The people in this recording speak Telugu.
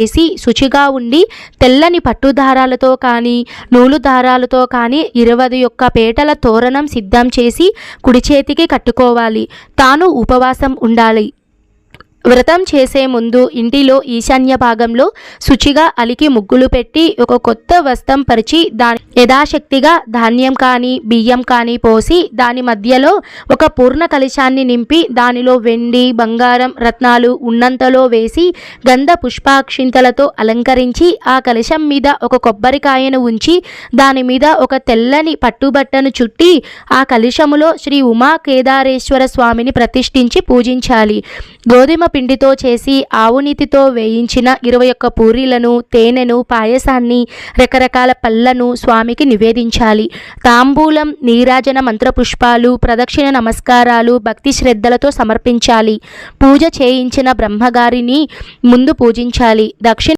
చేసి శుచిగా ఉండి తెల్లని పట్టు దారాలతో కానీ నూలు దారాలతో కానీ 21 పేటల తోరణం సిద్ధం చేసి కుడి చేతికి కట్టుకోవాలి. తాను ఉపవాసం ఉండాలి. వ్రతం చేసే ముందు ఇంటిలో ఈశాన్య భాగంలో శుచిగా అలికి ముగ్గులు పెట్టి ఒక కొత్త వస్త్రం పరిచి దాని యథాశక్తిగా ధాన్యం కానీ బియ్యం కానీ పోసి దాని మధ్యలో ఒక పూర్ణ కలశాన్ని నింపి దానిలో వెండి బంగారం రత్నాలు ఉన్నంతలో వేసి గంధ పుష్పాక్షింతలతో అలంకరించి ఆ కలశం మీద ఒక కొబ్బరికాయను ఉంచి దాని మీద ఒక తెల్లని పట్టుబట్టను చుట్టి ఆ కలశములో శ్రీ ఉమా కేదారేశ్వర స్వామిని ప్రతిష్ఠించి పూజించాలి. గోధుమ పిండితో చేసి ఆవునీతితో వేయించిన 21 పూరీలను తేనెను పాయసాన్ని రకరకాల పళ్ళను స్వామికి నివేదించాలి. తాంబూలం నీరాజన మంత్రపుష్పాలు ప్రదక్షిణ నమస్కారాలు భక్తి శ్రద్ధలతో సమర్పించాలి. పూజ చేయించిన బ్రహ్మగారిని ముందు పూజించాలి. దక్షిణ